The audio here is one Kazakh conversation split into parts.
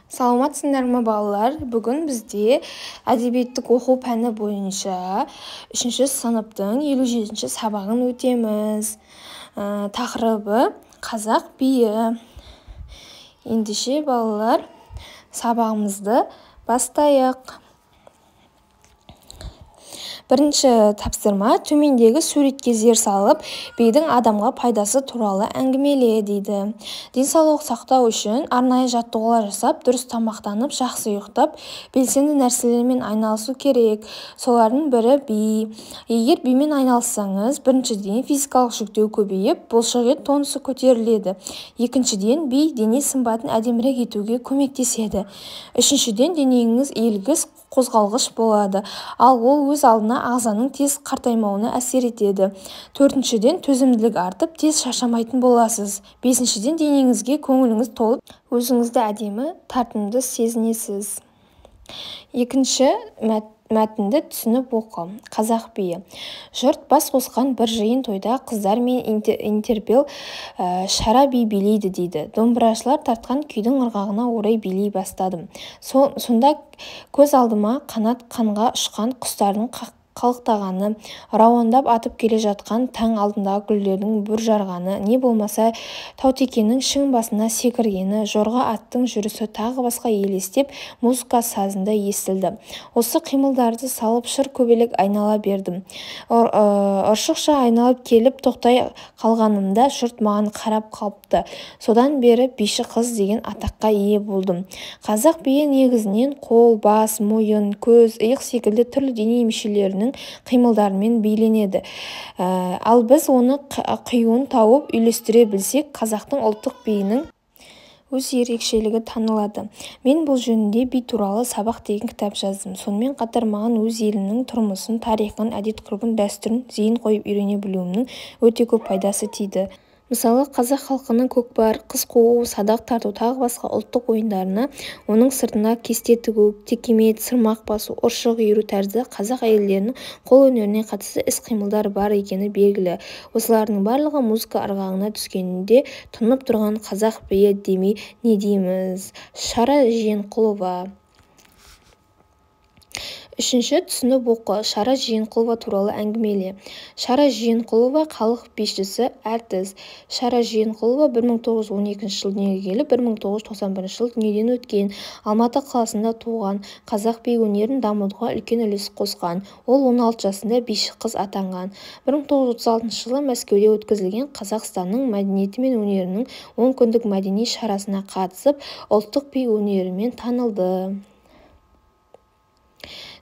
Саламатсыңдар ма балалар? Бүгін бізде әдебиеттік оқу пәні бойынша 3 сыныптың 57 сабағын өтеміз. Тақырыбы қазақ биі. Ендеше балалар, сабағымызды бастайық. Бірінші тапсырма: төмендегі суретке зер салып, бидің адамға пайдасы туралы әңгімеле дейді. Денсаулық сақтау үшін арнайы жаттығулар жасап, дұрыс тамақтанып, жақсы ұйықтап, белсенді нәрселермен айналысу керек. Солардың бірі би. Егер бимен айналыссаңыз, біріншіден физикалық жүктеу көбейіп, бұлшықет тонусы көтеріледі. Екіншіден, би дене сымбатын әдемірек етуге көмектеседі. Үшіншіден, денеңіз иілгіш қозғалғыш болады, ал ол өз алдына ағзаның тез қартаймауына әсер етеді. Төртіншіден, төзімділік артып, тез шаршамайтын боласыз. Бесіншіден, денеңізге көңіліңіз толып, өзіңізді әдемі, тартымды сезінесіз. Екінші мәтінді түсініп оқы. Қазақ биі. Жұрт бас қосқан бір жиын тойда қыздар мен интерпел шара би билейді дейді. Домбырашылар тартқан күйдің ырғағына орай билей бастадым. Сонда көз алдыма қанат қанға ұшқан құстардың қалықтағаны, рауандап атып келе жатқан таң алдындағы гүлдердің бүр жарғаны, не болмаса таутекенің шың басына секіргені, жорға аттың жүрісі тағы басқа елестеп, музыка сазында естілді. Осы қимылдарды салып шыр көбелек айнала бердім. Ұршықша айналып келіп тоқтай қалғанымда жұрт маған қарап қалыпты. Содан бері биші қыз деген атаққа ие болдым. Қазақ биі негізінен қол, бас, мойын, көз, иық секілді түрлі дене мүшелерінің қимылдарымен биленеді. Ал біз оны қиюын тауып үйлестіре білсек, қазақтың ұлттық биінің өз ерекшелігі танылады. Мен бұл жөнінде би туралы сабақ деген кітап жаздым. Сонымен қатар маған өз елімнің тұрмысын, тарихын, әдет-ғұрпын, дәстүрін зейін қойып үйрене білуімнің өте көп пайдасы тиді. Мысалы, қазақ халқының көкпар, қыз қуу, садақ тарту тағы басқа ұлттық ойындарына, оның сыртына кесте тігу, текемет, сырмақ басу, ұршық үйіру тәрізді қазақ әйелдерінің қол өнеріне қатысты іс-қимылдар бар екені белгілі. Осылардың барлығы музыка ырғағына түскенінде тұнып тұрған қазақ биі демей не дейміз. Шара Жиенқұлова. Үшінші, түсініп оқы. Шара Жиенқұлова туралы әңгімеле. Шара Жиенқұлова халық бишісі, әртіс. Шара Жиенқұлова 1912 жылы дүниеге келіп, 1991 жылы дүниеден өткен. Алматы қаласында туған. Қазақ би өнерін дамытуға үлкен үлес қосқан. Ол 16 жасында биші қыз атанған. 1936 жылы Мәскеуде өткізілген Қазақстанның мәдениеті мен өнерінің 10 күндік мәдени шарасына қатысып, ұлттық би өнерімен танылды.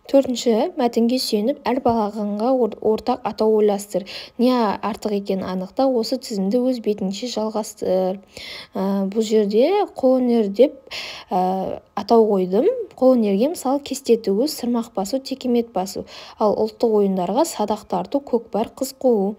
Төртінші, мәтінге сүйеніп, әр балағанға ортақ атау ойластыр. Не артық екенін анықта, осы тізімді өз бетінше жалғастыр. Бұл жерде қолөнер деп атау қойдым. Қолөнерге мысалы кесте тігу, сырмақ басу, текемет басу. Ал ұлттық ойындарға садақ тарту, көкпар, қыз қуу.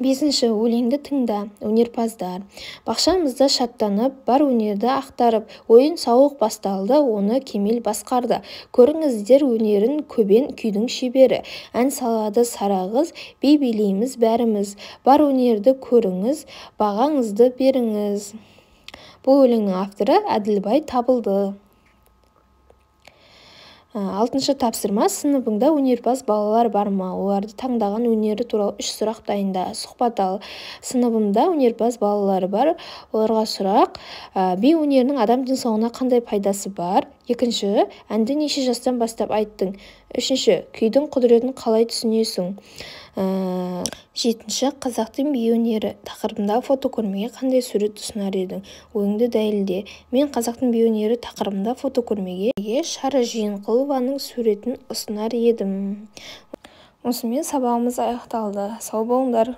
Бесінші, өлеңді тыңда, өнерпаздар. Бақшамызда шаттанып, бар өнерді ақтарып, ойын сауық басталды, оны кемел басқарды. Көріңіздер өнерін көбен күйдің шебері. Ән салады сара қыз, би билейміз бәріміз. Бар өнерді көріңіз, бағаңызды беріңіз. Бұл өлеңнің авторы Әділбай Табылды. Алтыншы тапсырма: сыныбыңда өнерпаз балалар бар ма? Оларды таңдаған өнері туралы 3 сұрақ дайында. Сұхбат ал. Сыныбымда өнерпаз балалар бар. Оларға сұрақ: би өнерінің адам денсаулығына қандай пайдасы бар? Екінші, әнді неше жастан бастап айттың? Үшінші, күйдің құдіретін қалай түсінесің? Жетінші, қазақтың би өнері тақырыбындағы фотокөрмеге қандай сурет ұсынар едің? Ойыңды дәлелде. Мен қазақтың би өнері тақырыбында фотокөрмеге Шара Жиенқұлованың суретін ұсынар едім. Осымен сабағымыз аяқталды. Сау болыңдар.